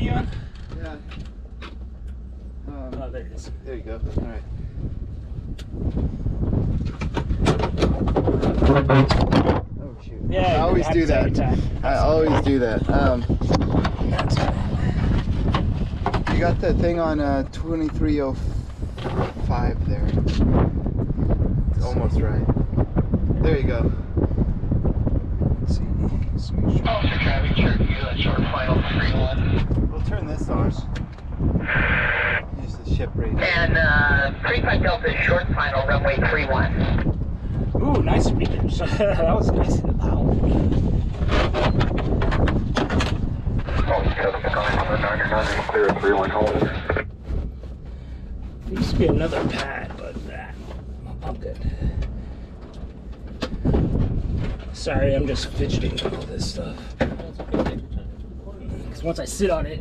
me on? Yeah. Oh, there it is. There you go. All right. Oh shoot. Yeah, I always do that. I always do that. You got the thing on 2305 there. It's almost right. There you go. Let's see. Just make sure. Officer traffic, Cherokee, short final 3-1. We'll turn this on. Use the ship radio. And 35 Delta, short final, runway 31. Ooh, nice speakers. That was nice. Wow. Clear 3-1 hold. There used to be another pad, but I'm good. Sorry, I'm just fidgeting with all this stuff. Because once I sit on it,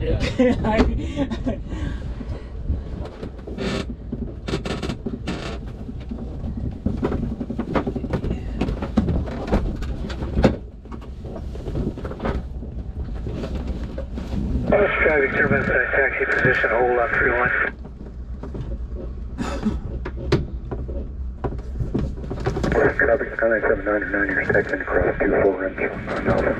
Traffic turbine taxi position, hold up 3-1. Traffic Skyline 799, you're taxiing across 24 rims on Alpha.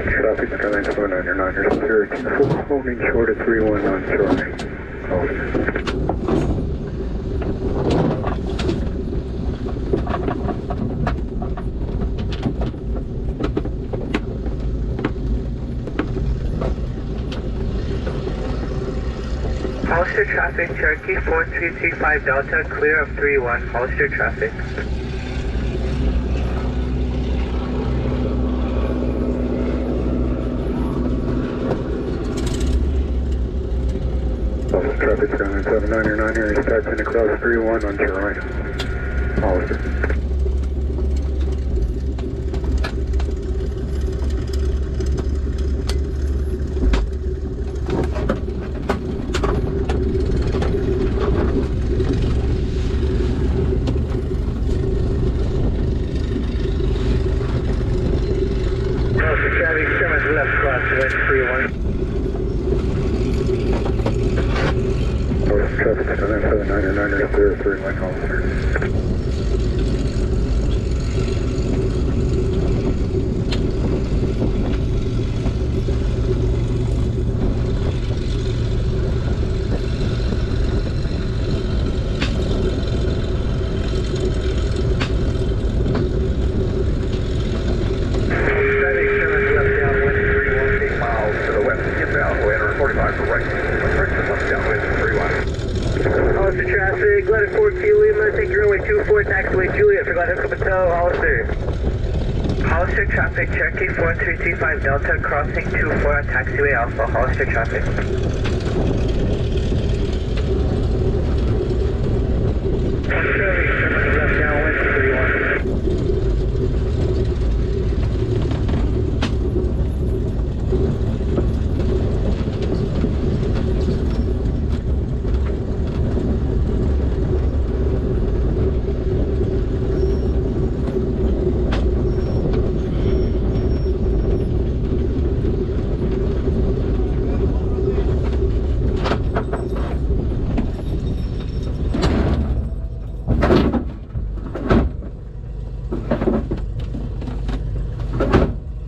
Traffic Skyline 799, you're clear 24, holding short of 31 on Charlie. Holding. Hollister traffic, Cherokee 4335 Delta, clear of 31, Hollister traffic. Hollister traffic, 799 here, he's taxiing across 31 on your right. Hollister. Traffic, Simmons left crosswind 31. Traffic 799 is clear 31 Hollister. Hollister traffic, Glenn 4 Q Lima, take your runway 24, taxiway Juliet, forgot hook up a tow, Hollister. Hollister traffic, Cherokee 4335 Delta, crossing 24 on taxiway Alpha, Hollister traffic. Hollister, left downwind 31.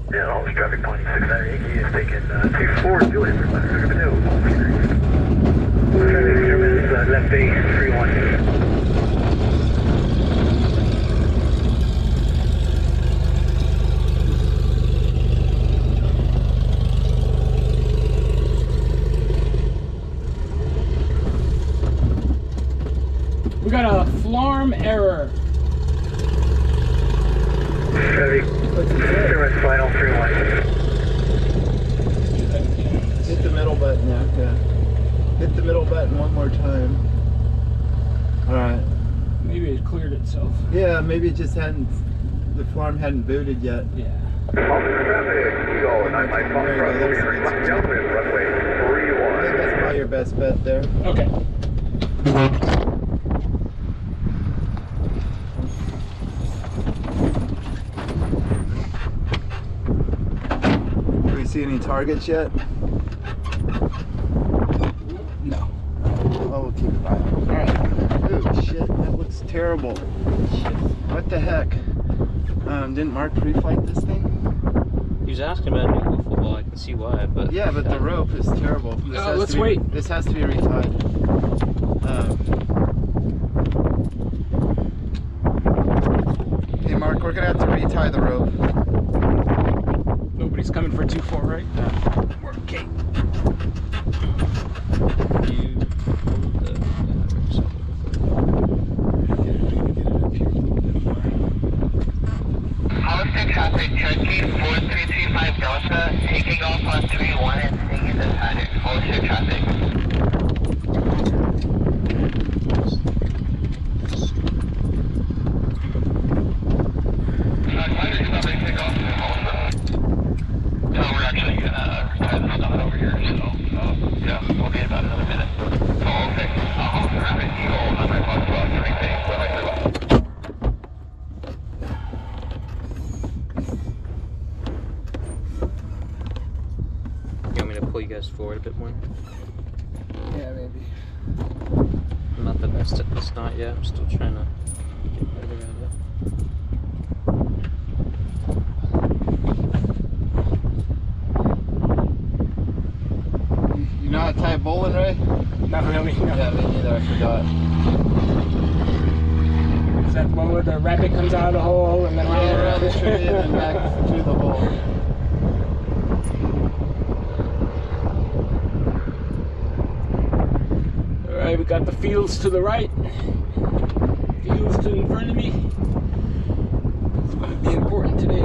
Yeah, all this traffic 2698, he is taking 24 Juliet for left hook up a tow. Traffic Simmons, left base 31. we got a flarm error. Traffic Simmons final 31. Hit the middle button, yeah. Hit the middle button one more time. Alright. Maybe it cleared itself. Yeah, maybe it just hadn't, the farm hadn't booted yet. Yeah. Officer traffic, Eagle 95 Foxtrot, downwind runway 31. I think that's probably your best bet there. Okay. Do we see any targets yet? No. Oh, we'll keep an eye on it. Alright. Oh shit, that looks terrible. What the heck? Didn't Mark pre-flight this thing? He was asking about new football. I can see why, but Yeah, but the rope is terrible. This has let's to be, wait. This has to be retied. Hey Mark, we're gonna have to retie the rope. Nobody's coming for 2-4, right? We're okay. you hold the Hollister traffic, Cherokee 4335 Delta, taking off on 31 and staying in the pattern. Hollister traffic. No, we're actually gonna retire this stuff over here, so yeah, we'll be in about another minute. Oh, okay. Hollister traffic, Eagle 95 Foxtrot, everything. You want me to pull you guys forward a bit more? Yeah, maybe. I'm not the best at this knot yet. I'm still trying to get better at it. You know how to tie a bowling, Ray? Not really, no. Yeah, me neither, I forgot. Is that the one where the rabbit comes out of the hole and then Yeah, around around the tree and then back through the hole. Alright, we got the fields to the right. Fields to in front of me. It's going to be important today.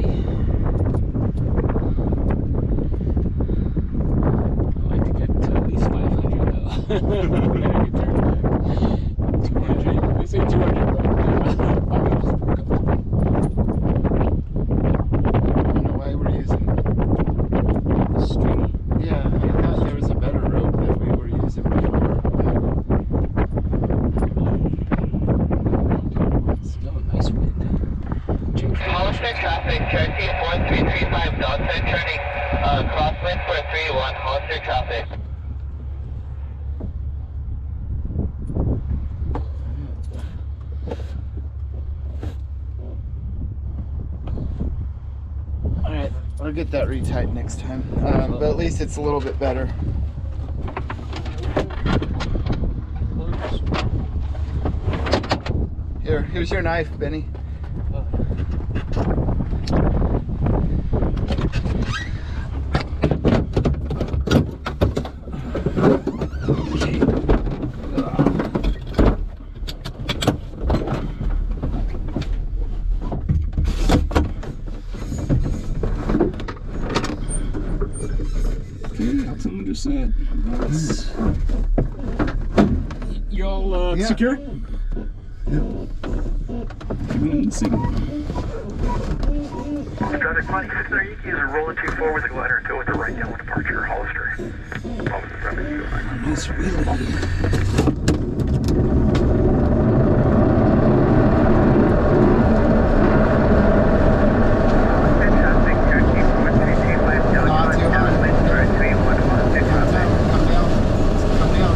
I'd like to get to at least 500 though. Then I can turn 200. They say 200, but 500 is comfortable. I don't know why we're using. Stringy. Yeah, I thought there was a better rope that we were using before. It's no nice wind. Hollister traffic, Cherokee 4335 Delta, turning crosswind for 31. Hollister traffic. Alright, I'll get that retight next time. But at least it's a little bit better. Here's your knife, Benny. Like someone just said. You all Yeah. secure? Give me the signal. Traffic flight 690 is rolling 24 with the glider and go with the right downwind departure, Hollister. Hollister traffic, Nice wheelie. Traffic, Cherokee 4335 Delta, Not too high. downwind for 31. Hollister Come traffic. down, come down. Come down.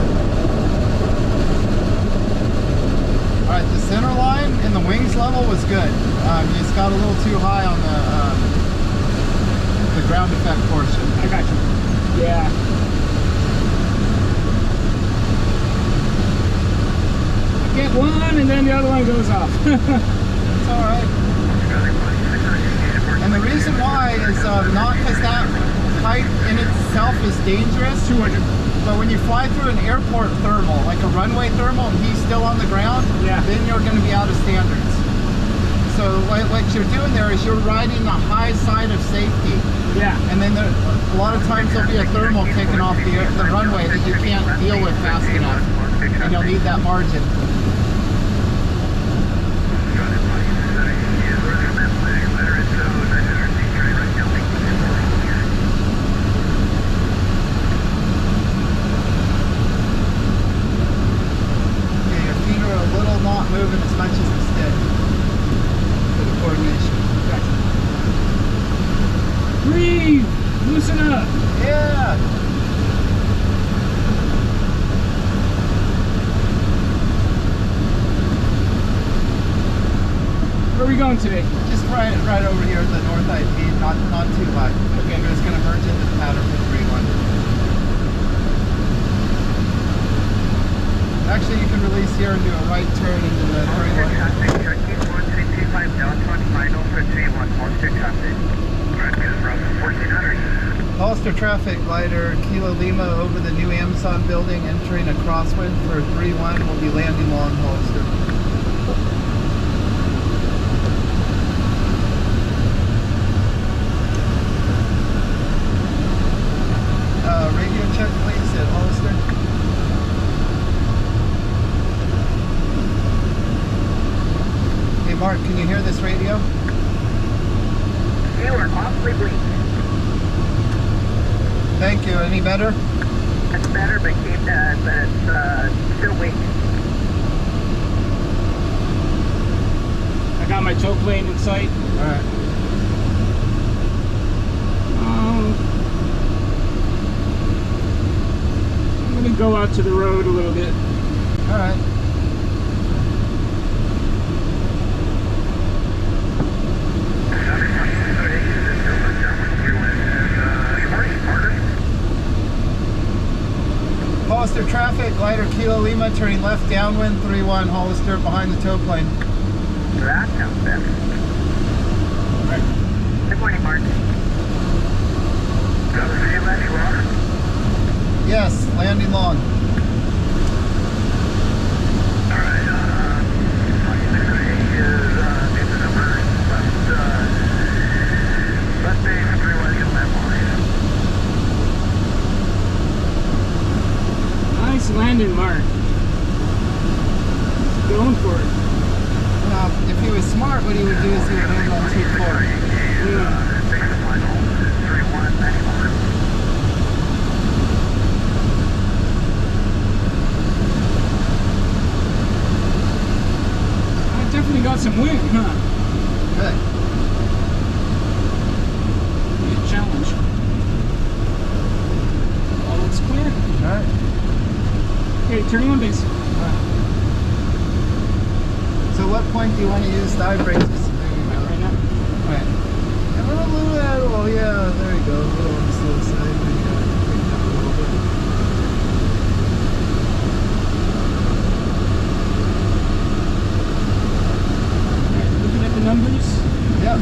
Alright, the center line and the wings level was good. You just got a little too high on the ground effect portion. I got you. Yeah. I get one and then the other one goes off. It's alright. And the reason why is not because that height in itself is dangerous, 200. but when you fly through an airport thermal, like a runway thermal, and he's still on the ground, Yeah. then you're going to be out of standards. So what you're doing there is you're riding the high side of safety. Yeah. And then there, a lot of times there'll be a thermal taking off the runway that you can't deal with fast enough. And you'll need that margin. going today? Just right over here at the north IP, not too high. Okay, we're just gonna merge into the pattern for 3-1. Actually, you can release here and do a right turn into the 3-1. Traffic, Cherokee 4325 Delta on final for 3-1, Hollister traffic. Good, Bravo 1400. Hollister traffic, glider Kilo Lima over the new Amazon building, entering a crosswind for 3-1. We'll be landing long Hollister. Radio check please at Hollister. Hey Mark, can you hear this radio? You are awfully weak. Thank you. Any better? It's better, but it's still weak. I got my tow plane in sight. Alright. I'm gonna go out to the road a little bit. Alright. Hollister traffic, glider Kilo Lima turning left downwind 3-1, Hollister behind the tow plane. That sounds better. Good morning, Mark. Landing long? Yes, landing long. Alright, left base 3-1, you'll land long. Nice landing, Mark. Going for it. If he was smart, what he would do is he would land on 2-4. Yeah. I definitely got some wind, huh? Good. Good challenge. All looks clear. Alright. Okay, turning on base. So what point do you want to use dive brakes? There you go. Right now. Alright. And a little, yeah, there you go. A little on the slow side. There you go. Bring it down a little bit. Looking at the numbers. Yep.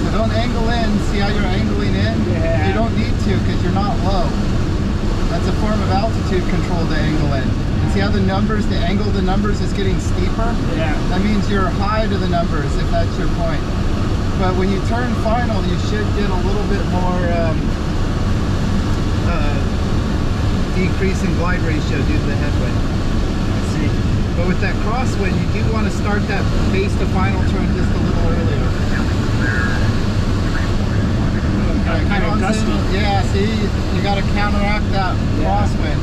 So don't angle in. See how you're angling in? Yeah. You don't need to because you're not low. That's a form of altitude control to angle in. And see how the numbers, the angle of the numbers is getting steeper? Yeah. That means you're high to the numbers, if that's your point. But when you turn final, you should get a little bit more decrease in glide ratio due to the headwind. I see. But with that crosswind, you do want to start that base to final turn just a little earlier. Kind of gusty. Yeah, see, you got to counteract that crosswind.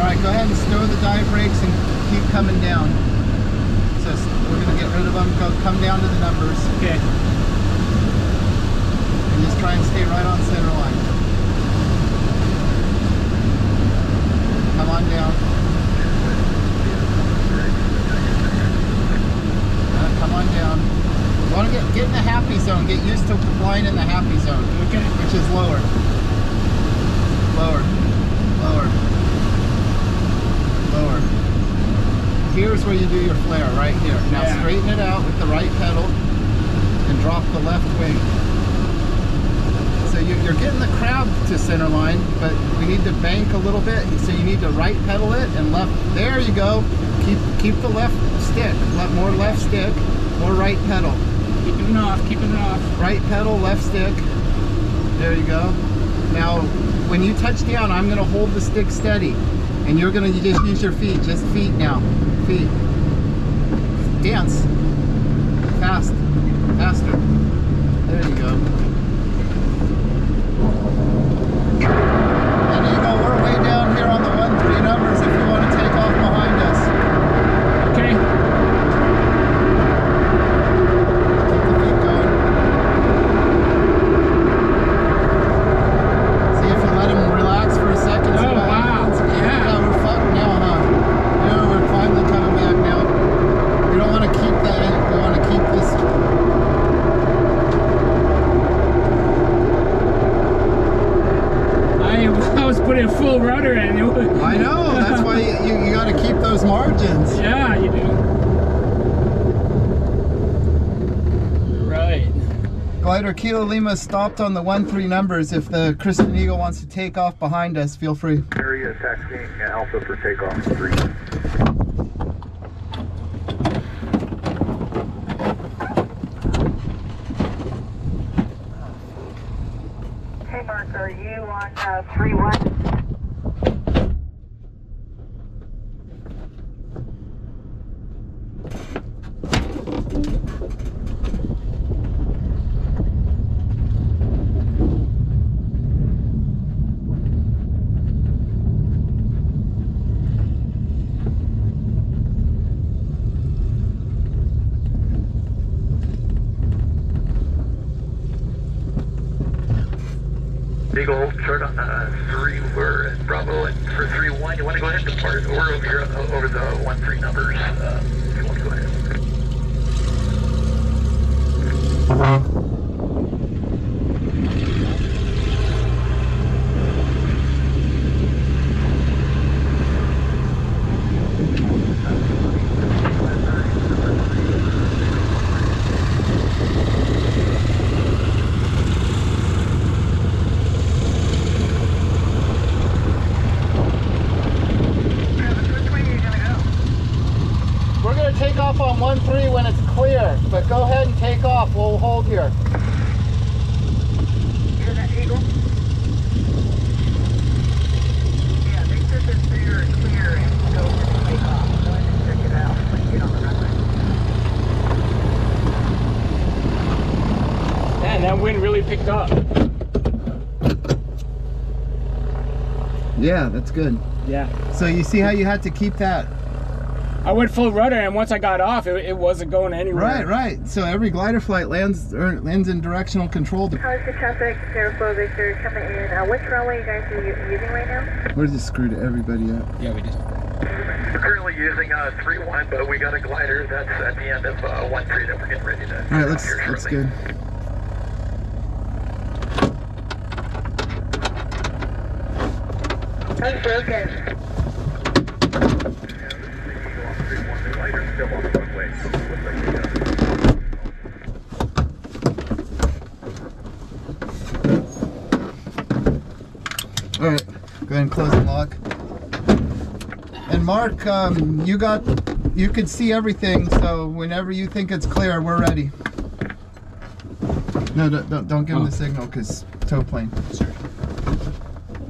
All right, go ahead and stow the dive brakes and keep coming down. So we're going to get rid of them. Come down to the numbers. Okay. And just try and stay right on center line. Come on down. Come on down. You want to get in the happy zone. Get used to flying in the happy zone. Okay. Which is lower. Lower. Lower. Lower. Here's where you do your flare, right here. Now straighten it out with the right pedal and drop the left wing. So you're getting the crab to center line, but we need to bank a little bit. So you need to right pedal it and left. There you go. Keep the left stick. More left stick. More right pedal. Keeping it off. Keeping it off. Right pedal, left stick. There you go. Now, when you touch down, I'm going to hold the stick steady. And you're going to just use your feet. Just feet now. Feet. Dance. Fast. Faster. There you go. And you know, we're way down here on the 1-3 numbers if you want to take off behind us. Okay. Keep the feet going. See if you let him relax for a second. Oh, wow. Yeah, we're fucked now, huh? Yeah, we're finally coming back now. We don't want to keep that. We want to keep this put in full rudder and it was... I know, that's why you got to keep those margins. Yeah, you do. Right. Glider Kilo Lima stopped on the 1-3 numbers. If the Crescent Eagle wants to take off behind us, feel free. Area taxiing Alpha for takeoff 3. Hey Mark, are you on 3-1? Eagle, short on 3, we're at Bravo, and for 3-1, you want to go ahead and depart? We're over here over the 1-3 numbers, if you want to go ahead. We're going to take off on 1-3 when it's clear, but go ahead and take off. We'll hold here. Hear that, Eagle? Yeah, they said that they're clear and go ahead and take off. Go ahead and check it out when you get on the runway. Man, that wind really picked up. Yeah, that's good. Yeah. So you see how you had to keep that? I went full rudder, and once I got off, it wasn't going anywhere. Right, right. So every glider flight lands in directional control. How's the traffic? Airflow Victor coming in. Which runway you guys are using right now? We're just screwed everybody up. Yeah, we just... We're currently using 3-1, but we got a glider that's at the end of 1-3 that we're getting ready to. All right, looks good. I'm broken. All right, go ahead and close the lock. And Mark, you could see everything, so whenever you think it's clear, we're ready. No, don't give him the signal, because tow plane. Sorry.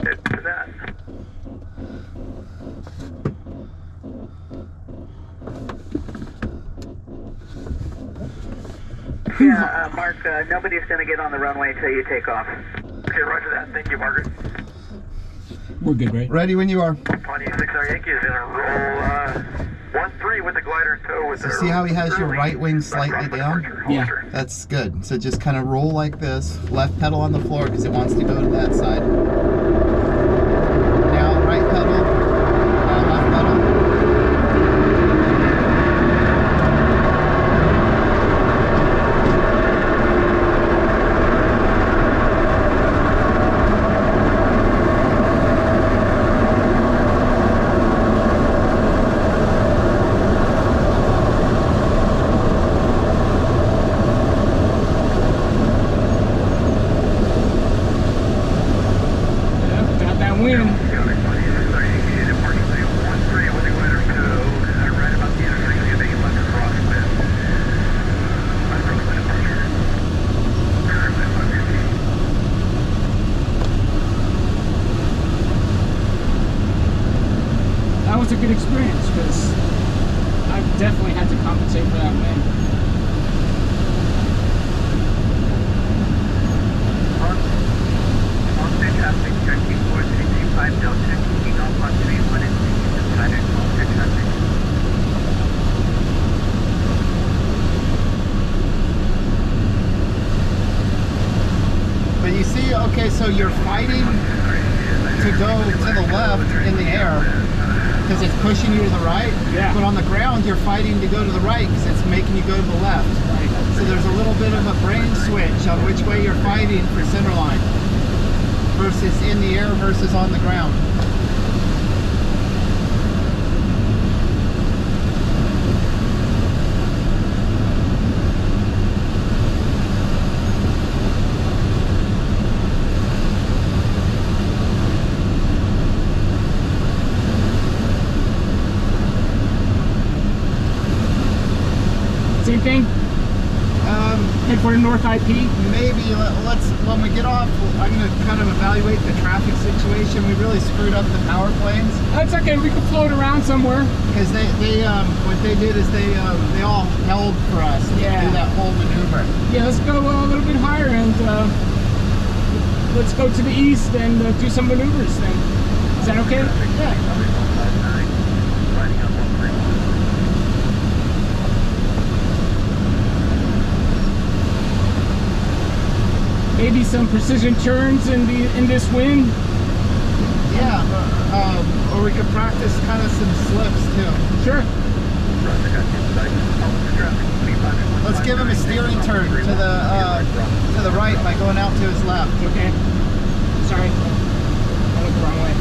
It's that. Yeah, Mark, nobody's going to get on the runway until you take off. Okay, roger that. Thank you, Margaret. We're good, right? Ready when you are. Pawnee 6R Yankee is going to roll 1-3 with the glider in tow. So see how he has your right wing slightly down? Yeah. That's good. So just kind of roll like this. Left pedal on the floor because it wants to go to that side. Now right pedal. Now left pedal. Got that wind. That was a good experience because I definitely had to compensate for that wind. But you see, okay, so you're fighting to go to the left in the air because it's pushing you to the right. Yeah. But on the ground, you're fighting to go to the right because it's making you go to the left. So there's a little bit of a brain switch on which way you're fighting for center line. versus in the air versus on the ground. Same thing? Head for the north IP? Maybe let's, when we get off, I'm going to kind of evaluate the traffic situation. We really screwed up the power planes. That's okay, we can float around somewhere. Because they what they did is they all held for us to do that whole maneuver. Yeah, let's go a little bit higher and let's go to the east and do some maneuvers then. Is that okay? Yeah. Maybe some precision turns in this wind. Yeah, or we could practice kind of some slips too. Sure. Let's give him a steering turn to the right by going out to his left. Okay. Sorry, I went the wrong way.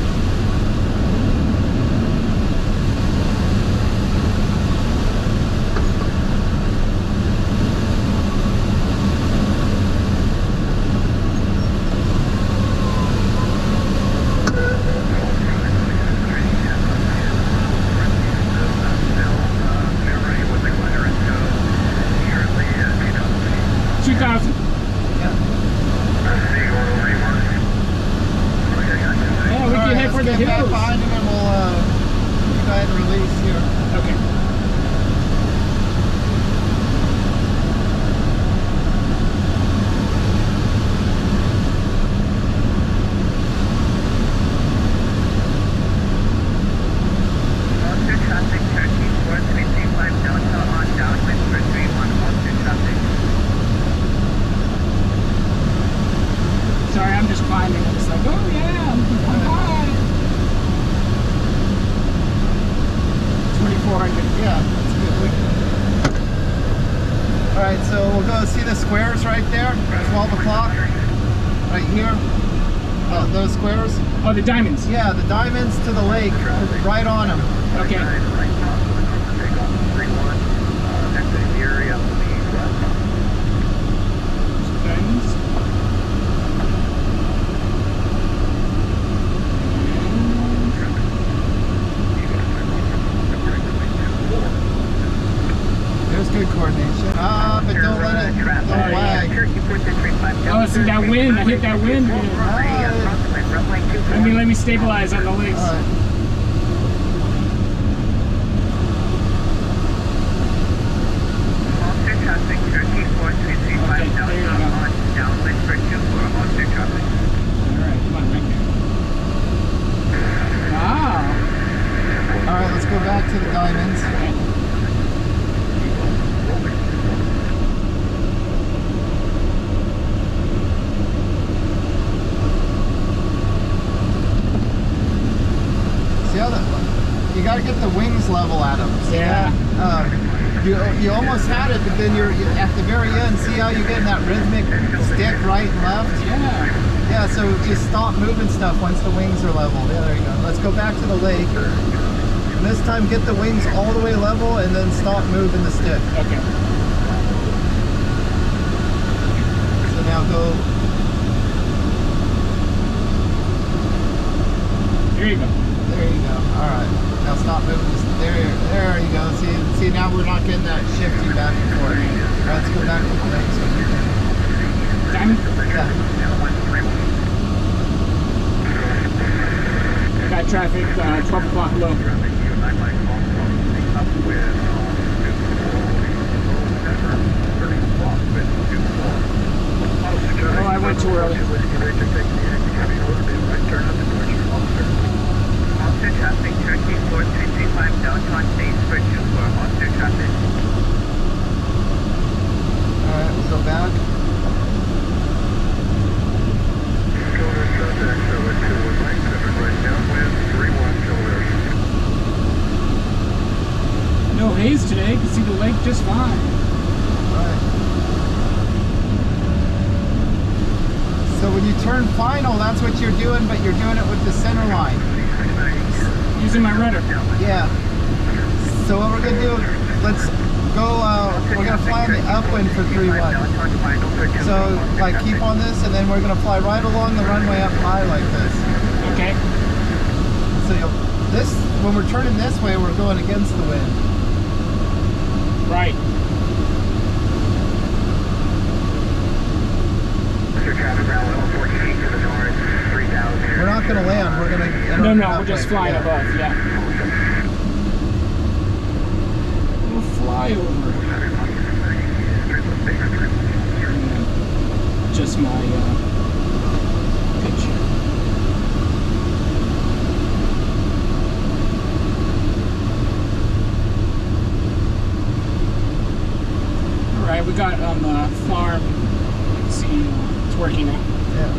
2,000. Yeah. Yeah, we can head for the Get back hills. behind him and we'll go ahead and release here. Okay. Sorry, I'm just climbing. It's like, oh yeah, I'm high. 2,400. Yeah, that's good. All right, so we'll go see the squares right there. 12 o'clock, right here. Those squares. Oh, the diamonds. Yeah, the diamonds to the lake, right on them. Okay. Diamonds. There's good coordination. But don't let it, don't lag. Oh, see that wind? I hit that wind. Let me stabilize on the legs. All right. Wow. All right, let's go back to the diamonds. See how you got to get the wings level at them. See Yeah. that? You almost had it, but then you're at the very end. See how you're getting that rhythmic stick right and left? Yeah. Yeah, so just stop moving stuff once the wings are level. Yeah, there you go. Let's go back to the lake. And this time get the wings all the way level and then stop moving the stick. Okay. So now go. There you go. There you go. All right. Now stop moving. There you go. See, now we're not getting that shifting back and forth. All right, let's go back to the lake. Diamond. Yeah. Got traffic, 12 o'clock low. Oh, I went too early. Monster traffic, Turkey 4335 downtown stage for 24, monster traffic. Alright, we'll go back. No haze today. You can see the lake just fine. Alright. So when you turn turn final, that's what you're doing, but you're doing it with the center line. Using my rudder. Yeah. So what we're gonna do, let's go, we're gonna fly on the upwind for 3-1. So like keep on this and then we're gonna fly right along the runway up high like this. Okay. So when we're turning this way, we're going against the wind. Right. Traffic around level 40 feet to the north, 3,000. We're not gonna land, we're gonna enter No, the we're just upwind. flying Yeah. above, yeah. We'll fly over. Just my picture. Alright, we got on the farm. Let's see, it's working now. Yeah.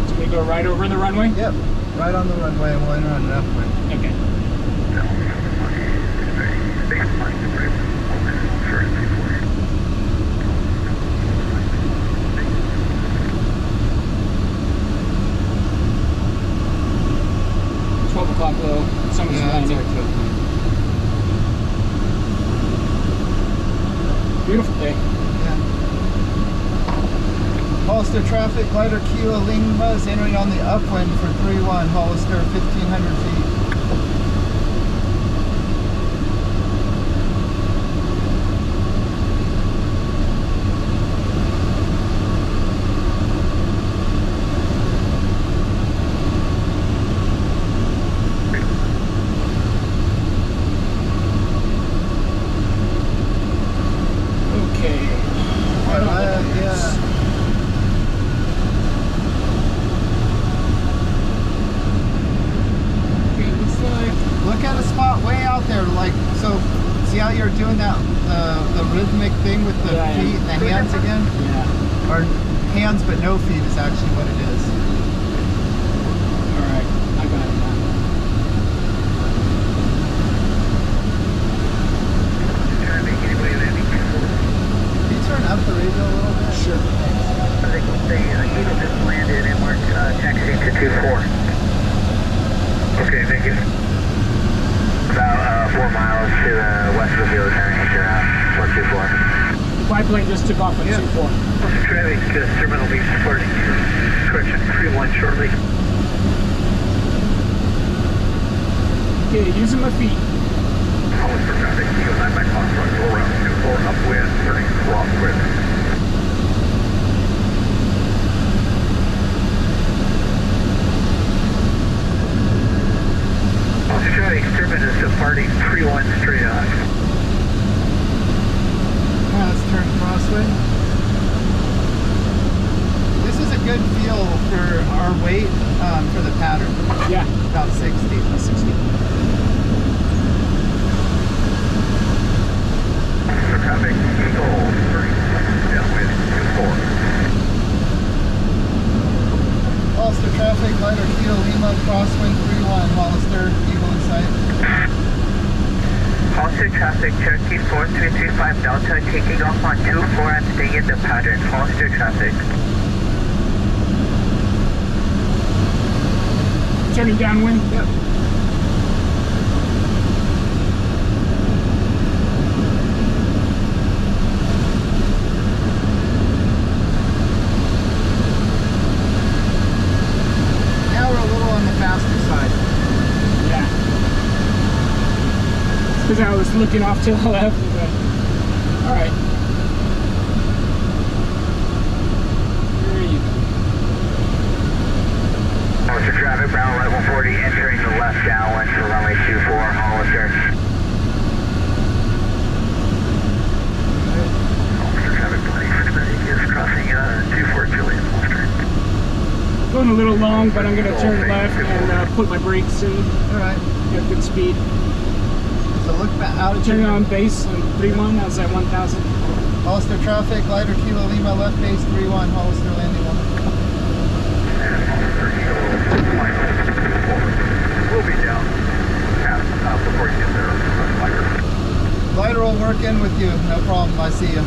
So we go right over the runway? Yep. Right on the runway, we'll enter on an upwind. Okay. O'clock low. Someone's Yeah, that's landing. our token. Beautiful day. Yeah. Hollister traffic, glider Kilo Lima is entering on the upwind for 3-1, Hollister, 1,500 feet. Okay. Right on the Yeah. Okay, looks like Look at a spot way out there, like, so, see how you're doing that, the rhythmic thing with the Yeah, yeah. feet and the hands again? yeah. Or hands but no feet is actually what it is. Alright, I got it now. Can you turn up the radio a little bit? Sure. Eagle just landed and we're taxiing to 2-4. Okay, thank you. About 4 miles to the west of the village, Anchor 124. Biplane just took off at Yeah. 2-4. Traffic, terminal will be supporting correction 3-1 shortly. Okay, using my feet. Hollister traffic, Eagle 9 by Foxtrot, go around 24 upwind, turning crosswind. Hollister traffic, terminus departing 3-1 straight on. Yeah, let's turn crosswind. This is a good feel for our weight for the pattern, Yeah, about 60. 60. Traffic, Eagle, turning downwind 24. Hollister traffic, glider Kilo Lima, crosswind 3-1, Hollister, Eagle in sight. Hollister traffic, Cherokee 4335 Delta, taking off on 2-4 and staying in the pattern. Hollister traffic. Turning downwind. Yep. Now we're a little on the faster side. Yeah. It's because I was looking off to the left. But... Alright. There you go. Hollister traffic, Brown right 140, entering the left downwind for runway 24, Hollister. Hollister traffic, 26 is crossing 24 Julian, Hollister. Going a little long, but I'm going to turn left and put my brakes in. Alright. Get good speed. So look back out at Turning your on base on 3-1. I was at 1,000. Hollister traffic, glider Kilo Lima, left base 3-1, Hollister landing 1. We'll be down before you get there. Glider will work in with you, no problem, I see you.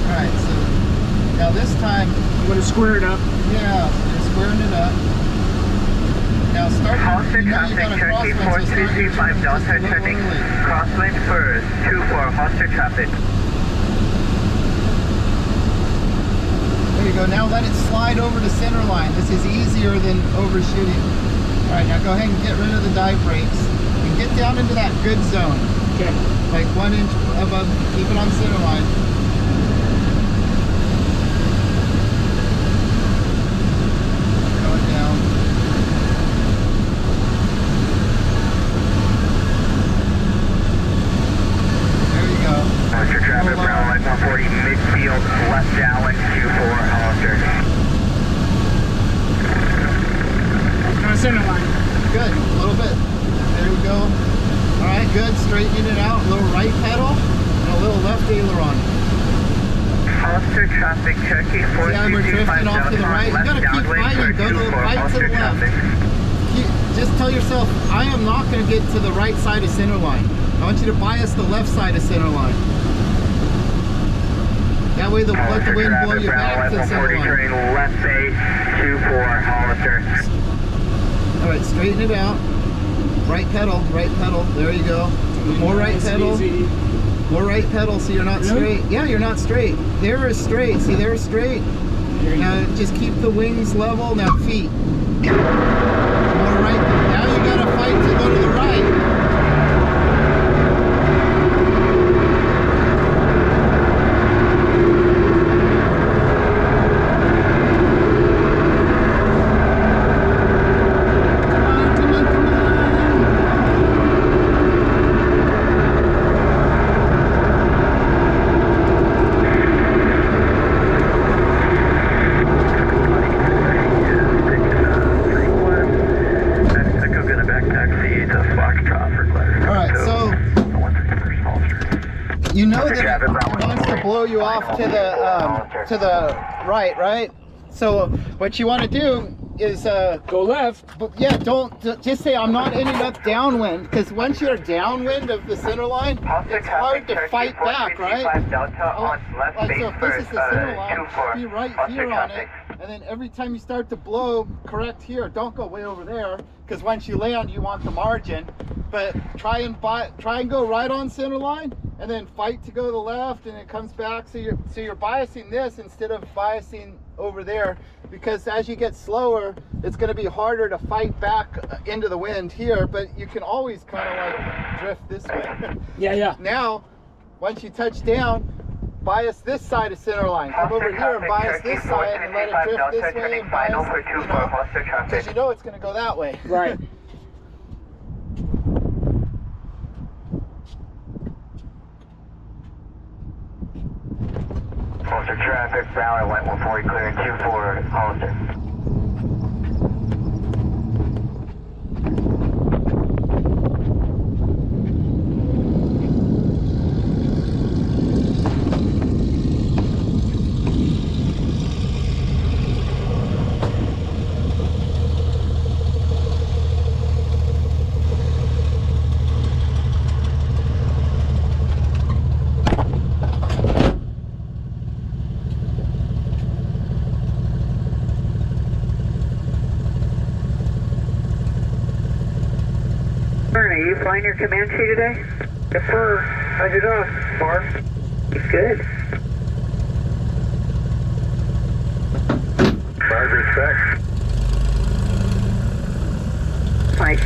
Alright, so now this time, I'm gonna square it up. yeah, so you're squaring it up. Now start, Hollister you know you traffic, got a Cherokee crosswind, so start your 4335 turn just Delta a little turning early. crosswind first, 24, Hollister traffic. There you go. Now let it slide over to center line. This is easier than overshooting. All right, now go ahead and get rid of the dive brakes and get down into that good zone. Okay. Like 1 inch above, keep it on center line. Going down. There you go. Hollister traffic, Hold on. Brown Line 140, midfield, left downwind, 24, Hollister. On center line. Good, a little bit. There you go. All right, good. Straightening it out. A little right pedal and a little left aileron. Hollister traffic, Cherokee Yeah, we're 4335 drifting off to the right. You left gotta keep downwind for fighting. Go to the 24, right to Hollister the left. traffic. Just tell yourself, I am not going to get to the right side of center line. I want you to bias the left side of center line. That way, let the wind blow you back to center 140 line. turning left base, 24, Hollister. All right, straighten it out. Right pedal, right pedal. There you go. More right Nice and pedal. easy. More right pedal so you're not Really? straight. Yeah, you're not straight. There is straight. See, there's straight. Now just keep the wings level. Now feet. More right. Now you gotta fight to go to the right. Come on, come on. You know that it wants to blow you off to the right? So what you want to do is Go left. yeah, don't just say I'm not ending up downwind, because once you're downwind of the center line, it's hard to fight back, right? Like, so if this is the center line, be right here on it, and then every time you start to blow, correct here. Don't go way over there, because once you land, you want the margin. But try and go right on center line, and then fight to go to the left, and it comes back. So you're biasing this instead of biasing over there, because as you get slower, it's going to be harder to fight back into the wind here. But you can always kind of like drift this way. Yeah. Now, once you touch down, bias this side of center line. Come over here and bias this side and let it drift this way and bias, because you know it's going to go that way. Right. Hollister traffic, Ballard, White 140 clearing 24, Hollister. Are you flying your Comanche today? Yes, sir. How's it going, Mark? It's good. Five respect. Nice.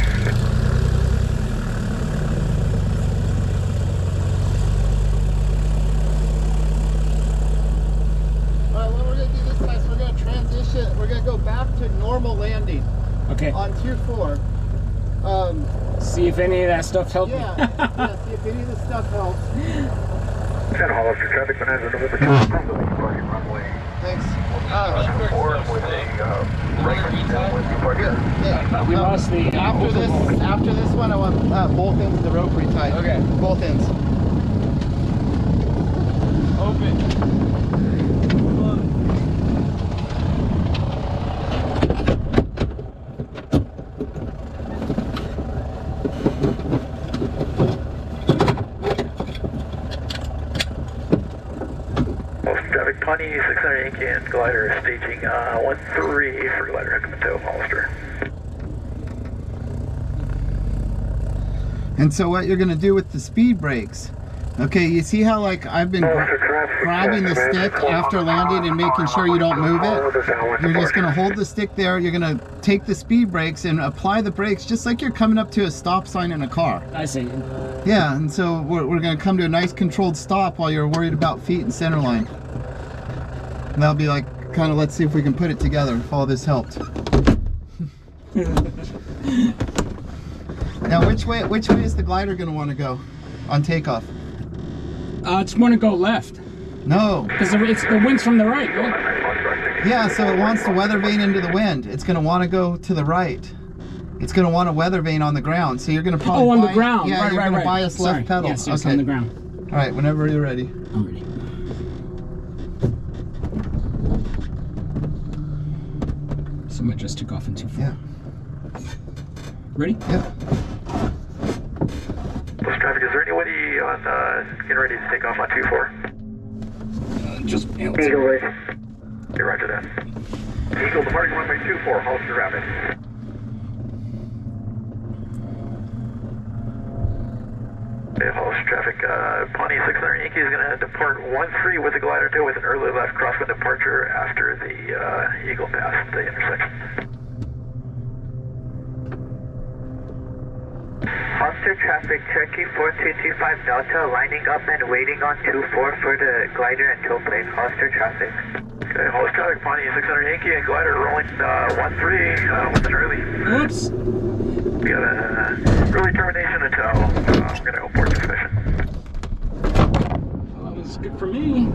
Alright, what we're going to do this time is we're going to transition. We're going to go back to normal landing Okay. on tier 4. See if any of that stuff helped Yeah, me. yeah, see if any of this stuff helps. 10 Hollister traffic, Bonanza, November 2. Runway Thanks. 4 with a right downwind departure. Yeah, We lost the after this one, I want both ends of the rope retied. Okay. Both ends. Open. Pawnee 600 Yankee and glider staging 1-3 for glider hook up and tow, Hollister. And so what you're going to do with the speed brakes, okay, you see how like I've been grabbing the stick after landing and making sure you don't move it? You're just going to hold the stick there, you're going to take the speed brakes and apply the brakes just like you're coming up to a stop sign in a car. I see. Yeah, and so we're going to come to a nice controlled stop while you're worried about feet and center line. And that'll be like, kind of, let's see if we can put it together if all this helped. Now, which way is the glider going to want to go on takeoff? It's going to go left. No. Because it's the wind's from the right, right? Yeah, so it wants to weather vane into the wind. It's going to want to go to the right. It's going to want a weather vane on the ground. So you're going to probably on the ground. Yeah, right, you're right, going to right. bias left pedal. Yes, okay. on the ground. All right, whenever you're ready. I'm ready. Someone just took off in 2-4. Yeah. Ready? Yep. Plus traffic, is there anybody on getting ready to take off on 2-4? Just Eagle. Okay, roger that. Eagle departing runway 24, Hollister rapid. Okay, Hollister traffic, Pawnee 600 Yankee is going to depart 1-3 with the glider tow with an early left crosswind departure after the Eagle pass the intersection. Hollister traffic, Cherokee 4225 Delta, lining up and waiting on 24 for the glider and tow plane. Hollister traffic. Okay, Hollister traffic, Pawnee 600 Yankee and glider rolling 1-3 with an early. Oops. We got a early termination to tow. We're going to go port transmission. Well, that was good for me.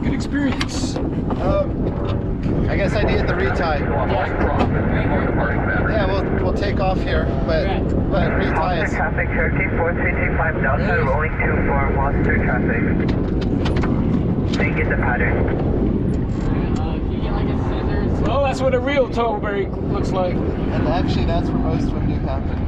Good experience. I guess I needed the retie. Yeah, we'll take off here, but retie Hollister is... traffic, Cherokee 4325 Delta, rolling 24, Hollister traffic. They get the pattern. Well, that's what a real tow brake looks like. And actually, that's where most of them do happen.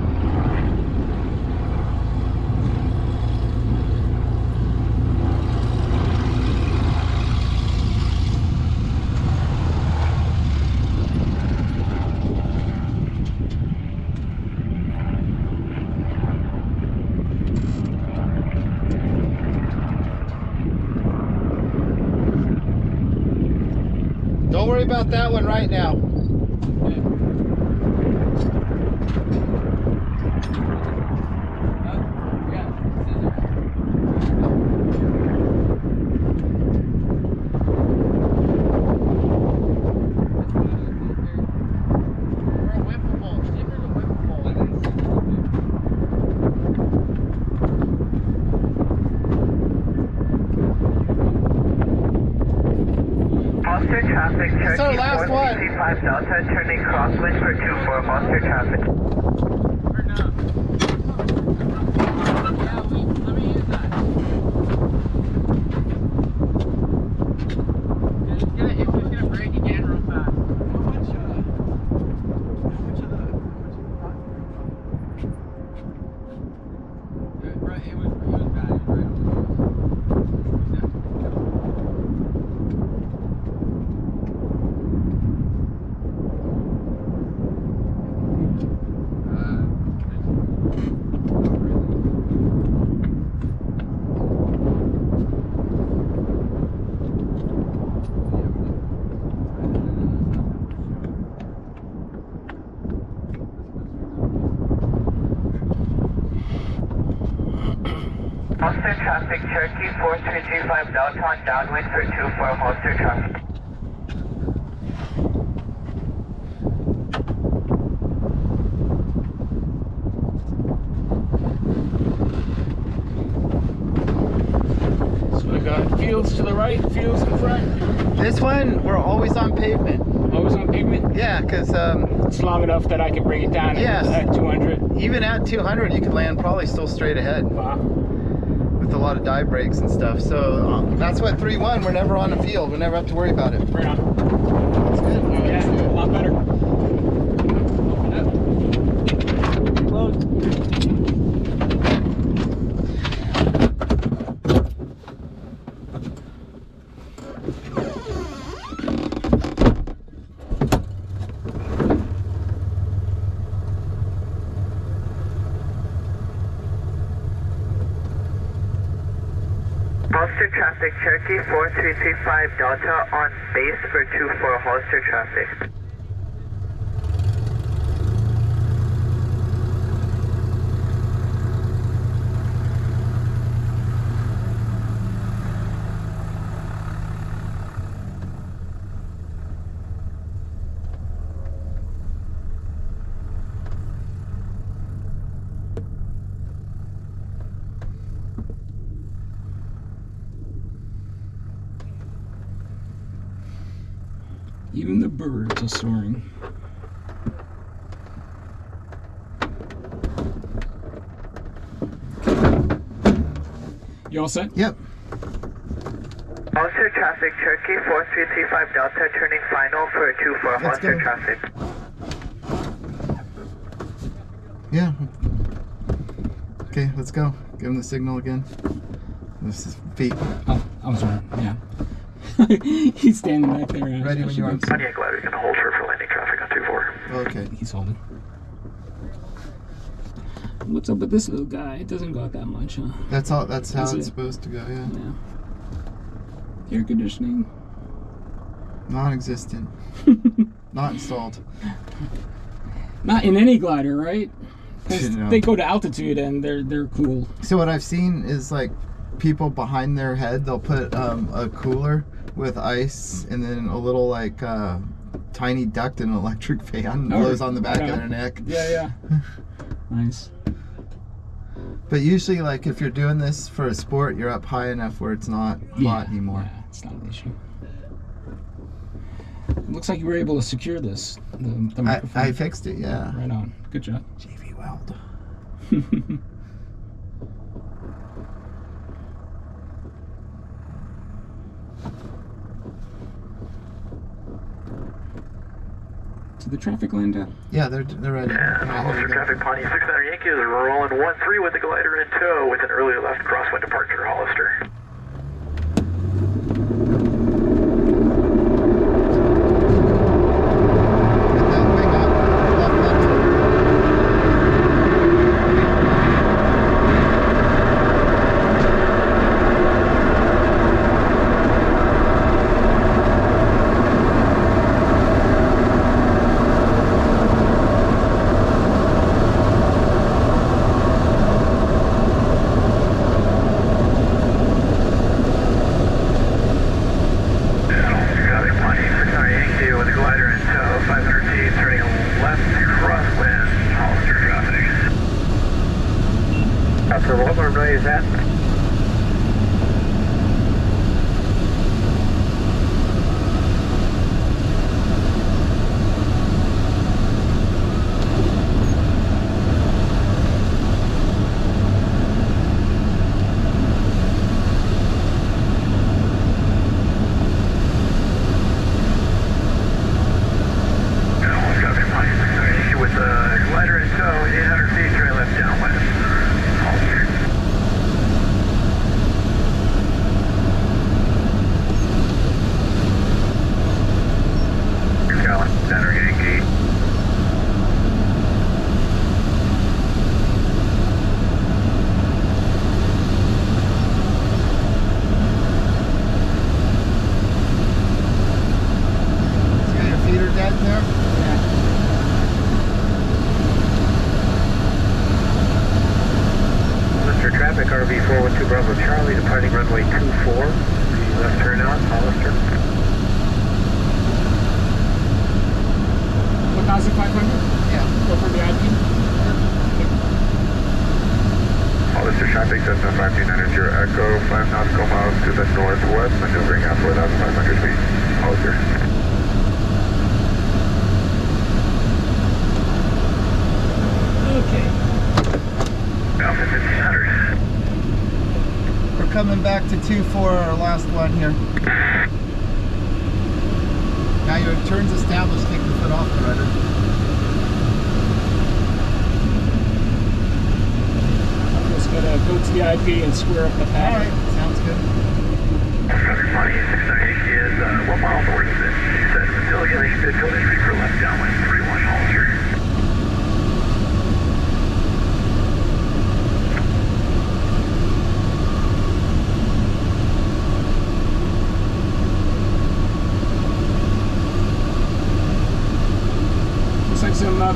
Don't worry about that one right now. Hollister traffic, It's our Cherokee last one. 4325 Delta, turning crosswind for 24, Hollister traffic. Hollister traffic, Cherokee 4325 Delta on downwind for 24, Hollister traffic. So we got fields to the right, fields in front. This one, we're always on pavement. Always on pavement. Yeah, because It's long enough that I can bring it down at 200. even at 200, you could land probably still straight ahead Wow. with a lot of dive brakes and stuff. So that's what 3-1, we're never on the field. We never have to worry about it. Right on. That's good. Yeah, a lot better. Close. Hollister traffic, Cherokee 4335 Delta on base for 24 Hollister traffic. Even the birds are soaring. You all set? Yep. Hollister traffic, Cherokee 4335 Delta turning final for 24 Let's Hollister go. traffic. Yeah. Okay, let's go. Give him the signal again. This is feet. Oh, I was wrong. Yeah. He's standing back there. Ready when you are. Pontiac glider gonna hold for landing traffic on 24. Okay. He's holding. What's up with this little guy? It doesn't go out that much, huh? That's all. That's how Is it's it? supposed to go. Yeah. Yeah. Air conditioning. Non-existent. Not installed. Not in any glider, right? 'Cause No. they go to altitude and they're cool. So what I've seen is like people behind their head, they'll put a cooler with ice and then a little like tiny duct and an electric fan blows on the back of their neck. Yeah, yeah. Nice. But usually, like if you're doing this for a sport, you're up high enough where it's not hot anymore. Yeah, it's not an issue. It looks like you were able to secure this. The microphone. I fixed it, yeah. Right on. Good job. JV Weld. Did the traffic land down? Yeah, they're ready. And Hollister traffic, Pontiac 600 Yankee is rolling 1-3 with the glider in tow with an early left crosswind departure, Hollister. Get that wing up. Left vector. Traffic, Pontiac 600 Yankee with the glider in tow, 500 feet, turning left crosswind, Hollister traffic. For what runway is that? Traffic, Pontiac 600 Yankee with the glider in tow, 800 feet, turning left downwind, Hollister. Center Yankee. See how your feet are dead there? Hollister traffic, RV 412 Bravo Charlie, departing runway 24. Left turn out, Hollister. 1,500? Yeah. Go for the IP? Hollister traffic, Cessna 5290 Echo, 5 nautical miles to the northwest, maneuvering at 4,500 feet. Hollister. Okay. Alpha 1500. We're coming back to 2-4, our last one here. Now your turn's established, take the foot off the rudder. I'm just gonna go to the IP and square up the pad. Alright, sounds good. Traffic, Pontiac 600 Yankee is 1 mile north of it. You said Matilda, mid-field entry for left downwind, 31 Hollister.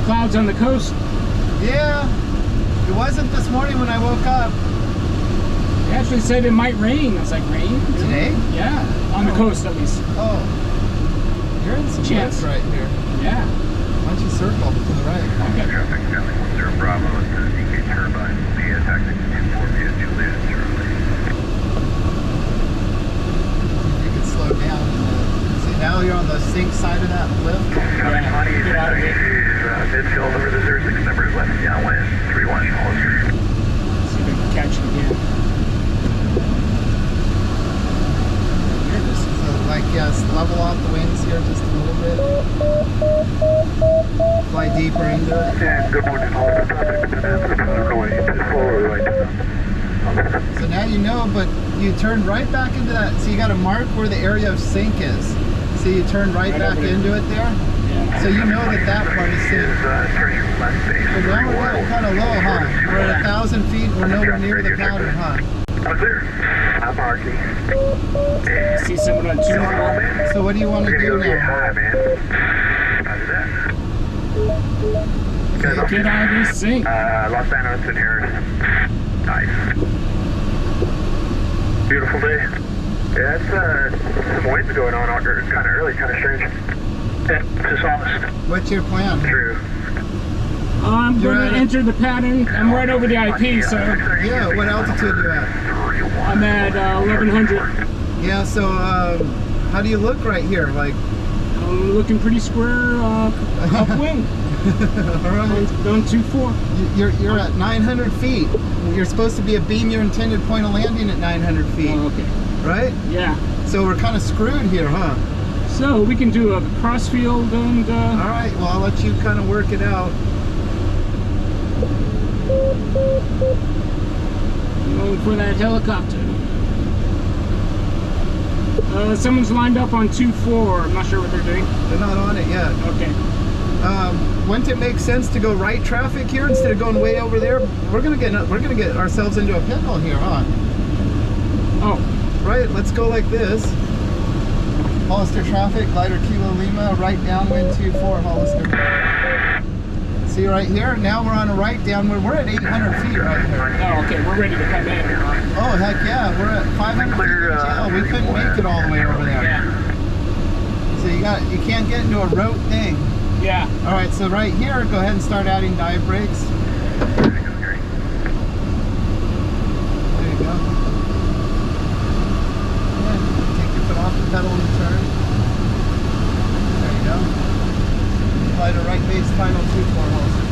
clouds on the coast. Yeah, it wasn't this morning when I woke up. They actually said it might rain. I was like, rain? Today? Yeah, on the coast at least. Oh, you're in some Chance. right here. Yeah. Why don't you circle to the right? Okay. Traffic 710 Bravo at the DK turbine via taxi 24 via Juliet Charlie. You can slow down. See, now you're on the sink side of that lift. Traffic 20 is Get out of here. midfield over the 06 numbers left downwind 31 Hollister. See if we can catch it again. So, like, yes, level off the wings here just a little bit. Fly deeper into it. And good morning, Hollister. Traffic going forward right now. So now you know, but you turn right back into that. So you got to mark where the area of sink is. So you turn right back into it there. Yeah. So you know that that part is sink. Turning left base. But now we're getting kind of low, huh? We're at 1,000 feet. We're nowhere near the powder, huh? I'm clear. I'm marking. See someone on 2-4. So what do you want to We're do gonna go get now? high, man. How's that? Get out of this sink. Los Santos and Harris. Nice. Beautiful day. Yeah, it's some winds going on kind of early, kind of strange. Yeah, just honest. What's your plan? True. I'm You're going to at- enter the pattern. I'm right over the IP, so Yeah, what altitude you at? I'm at 1100. Yeah, so how do you look right here? Like, I'm looking pretty square upwind. all right. Going 2-4. You're at 900 feet. You're supposed to be abeam your intended point of landing at 900 feet, Oh, okay. right? Yeah. So we're kind of screwed here, huh? So we can do a crossfield and All right, well, I'll let you kind of work it out. going for that helicopter. Someone's lined up on 2-4. I'm not sure what they're doing. They're not on it yet. Okay. Wouldn't it make sense to go right traffic here instead of going way over there? We're gonna get ourselves into a pickle here, huh? Oh, Right, let's go like this. Hollister traffic, glider Kilo Lima, right downwind 24 Hollister. See right here? Now we're on a right downwind. We're at 800 feet right here. oh, okay. We're ready to come in. Oh, heck yeah. We're at 500 feet in jail. We couldn't make it all the way over there. Yeah. So you can't get into a rote thing. Yeah. All right, so right here, go ahead and start adding dive brakes. There you go. Yeah, take your foot off the pedal and turn. There you go. Glider right base, final 2-4 Hollister.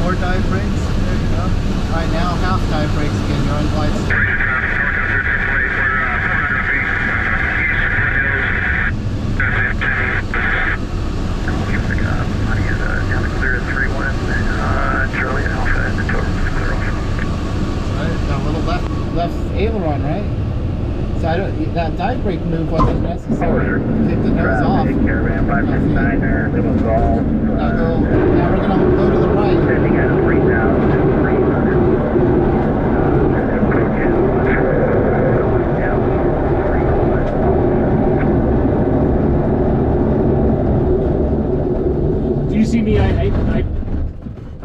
More dive brakes. There you go. All right, now half dive brakes again. You're on glide slope. Charlie Alpha and the total is clear off. Right, got a little left aileron, right? So that dive brake move wasn't necessary. Take the nose off. Caravan 569 there, little golf. Now we're gonna go to the right. Sending at 3,300. Do you see me? I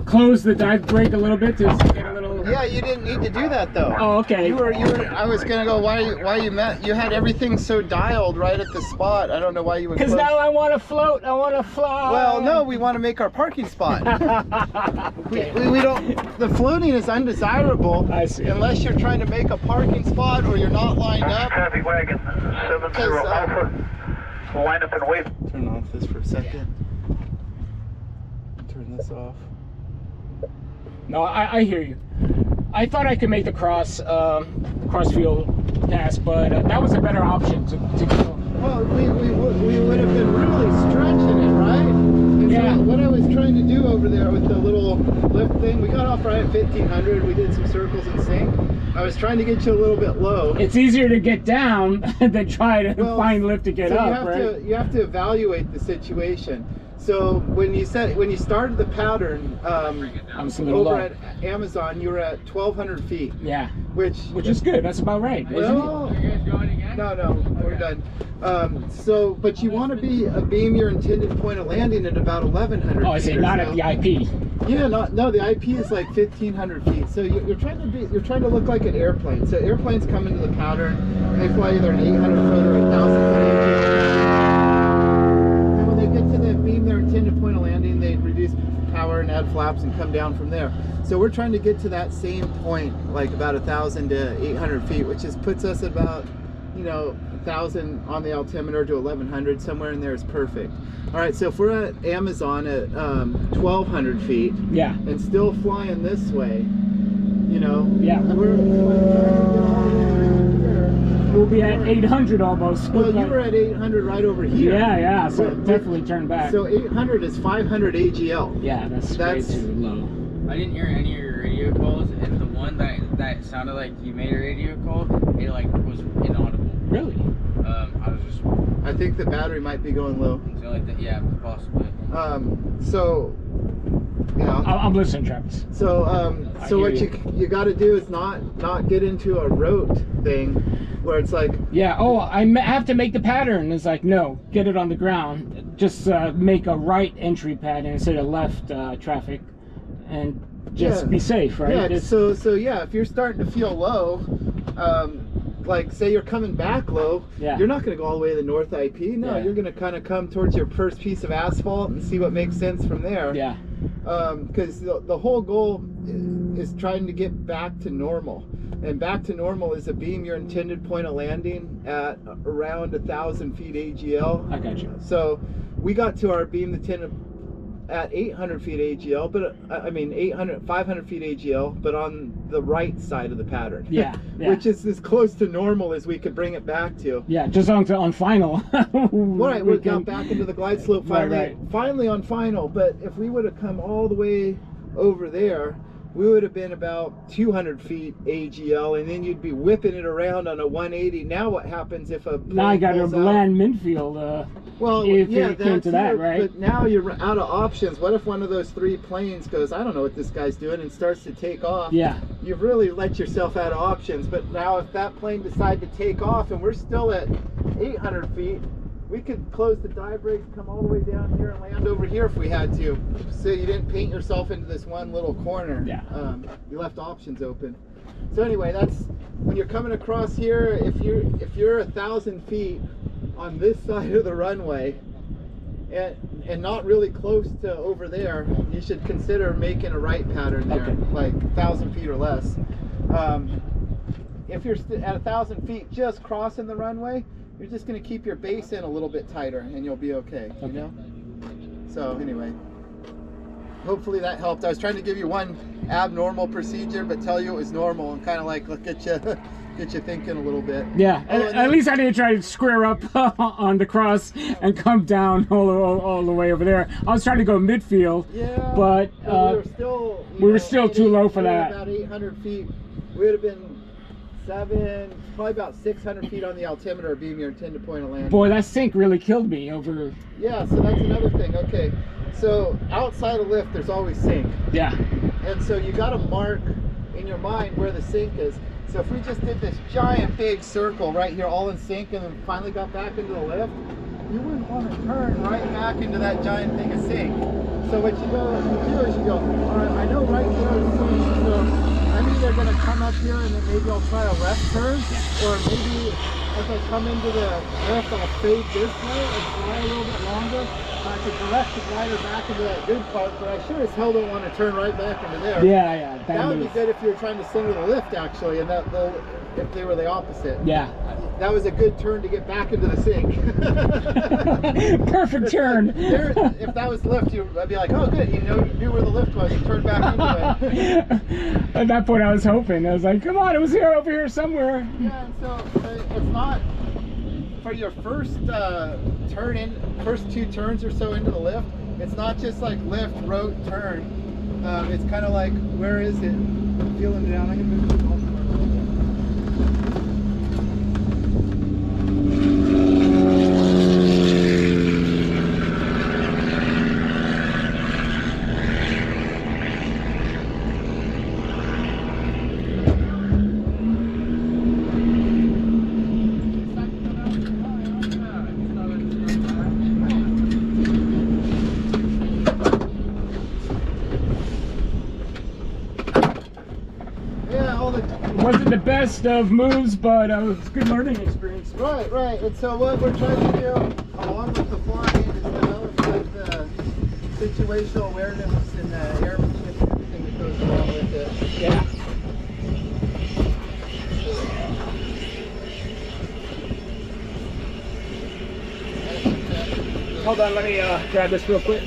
closed the dive brake a little bit to get a little. Yeah, you didn't need to do that though. Oh, okay. You were. I was gonna go. Why you met? You had everything so dialed right at the spot. I don't know why you would. Because close. now I want to float. I want to fly. Well, no, we want to make our parking spot. Okay. we don't. The floating is undesirable. I see. Unless you're trying to make a parking spot or you're not lined up. Traffic wagon 70 Alpha. We'll line up and wait. Turn off this for a second. Turn this off. No, I hear you. I thought I could make the crossfield pass, but that was a better option to go. Well, we would have been really stretching it, right? And Yeah. so what I was trying to do over there with the little lift thing, we got off right at 1500. We did some circles in sync. I was trying to get you a little bit low. It's easier to get down than try to Well, find lift to get so up, right? You have to evaluate the situation. So when you started the pattern I'm just a little over low. at Amazon, you were at 1,200 feet. Yeah, Which which is good. That's about right, isn't well, No, we're done. So, but you want to beam your intended point of landing at about 1,100 Oh, I see. feet or Not so. at the IP. Yeah, no, the IP is like 1,500 feet. So you're trying to look like an airplane. So airplanes come into the pattern, they fly either an 800 foot or 1,000 foot AGL. And when they get to the beam their intended point of landing, they reduce power and add flaps and come down from there. So we're trying to get to that same point, like about 1,000 to 800 feet, which puts us at about, 1,000 on the altimeter to 1,100, somewhere in there is perfect. All right, so if we're at Amazon at 1,200 feet, Yeah. and still flying this way, Yeah. We'll be at 800 almost. Well, you were at 800 right over here. Yeah, so definitely turn back. So 800 is 500 AGL. Yeah, that's way too low. I didn't hear any of your radio calls, and the one that sounded like you made a radio call, it like was inaudible. Really? I was just. I think the battery might be going low. So like that, yeah, possibly. So yeah. I'm listening, Travis. So what you got to do is not get into a rote thing where it's like, yeah, I have to make the pattern. It's like, no, get it on the ground. Just make a right entry pattern instead of left traffic, and just be safe, right? Yeah. So yeah, if you're starting to feel low, like say you're coming back low, you're not going to go all the way to the north IP. No, you're going to kind of come towards your first piece of asphalt and see what makes sense from there. Yeah. Because the whole goal is trying to get back to normal, and back to normal is a beam your intended point of landing at around 1,000 feet AGL. I got you. So we got to our beam intended at 800 feet AGL, but 500 feet AGL, but on the right side of the pattern. Yeah. Which is as close to normal as we could bring it back to. Yeah, just on final. Right, we got back into the glide slope finally, Right. finally on final. But if we would have come all the way over there, we would have been about 200 feet AGL, and then you'd be whipping it around on a 180. Now what happens if a plane now I got to pulls out? land midfield. Well, if yeah, it came to that, right? But now you're out of options. What if one of those three planes goes, I don't know what this guy's doing, and starts to take off? Yeah. You've really let yourself out of options. But now if that plane decided to take off and we're still at 800 feet, we could close the dive brakes, come all the way down here and land over here if we had to. So you didn't paint yourself into this one little corner. Yeah. You left options open. So anyway, that's when you're coming across here, if you're 1,000 feet on this side of the runway and not really close to over there, you should consider making a right pattern there, like 1,000 feet or less. If you're at 1,000 feet just crossing the runway, you're just going to keep your base in a little bit tighter and you'll be okay, you know? So anyway, hopefully that helped. I was trying to give you one abnormal procedure but tell you it was normal and kind of like get you thinking a little bit. Yeah, at least I didn't try to square up on the cross and come down all the way over there. I was trying to go midfield, but we were still too low for that. About 800 feet. We would have been probably about 600 feet on the altimeter beam your intended point of landing. Boy, that sink really killed me over. Yeah, so that's another thing. Okay, so outside of lift, there's always sink. Yeah. And so you got to mark in your mind where the sink is. So if we just did this giant big circle right here, all in sync, and then finally got back into the lift, you wouldn't want to turn right back into that giant thing of sink. So what you do is you go, all right, I know right there is sink, so I'm either going to come up here and then maybe I'll try a left turn, or maybe as I come into the lift, I'll fade this way and fly a little bit longer. I could direct the glider back into that good part, but I sure as hell don't want to turn right back into there. Yeah. That would be good if you were trying to center the lift, actually, and if they were the opposite. Yeah. That was a good turn to get back into the sink. Perfect turn. If that was lift, I'd be like, oh, good, you knew where the lift was, you turned back into it. At that point, I was hoping. I was like, come on, it was over here somewhere. Yeah, and so it's not for your first first two turns or so into the lift. It's not just like lift, rote, turn. It's kind of like, where is it? Feeling it down. I can move the ball a little bit. wasn't the best of moves, but it was a good learning experience. Right, right. And so what we're trying to do, along with the flying, is develop like the situational awareness and the airmanship and everything that goes along with it. Yeah. Hold on, let me grab this real quick.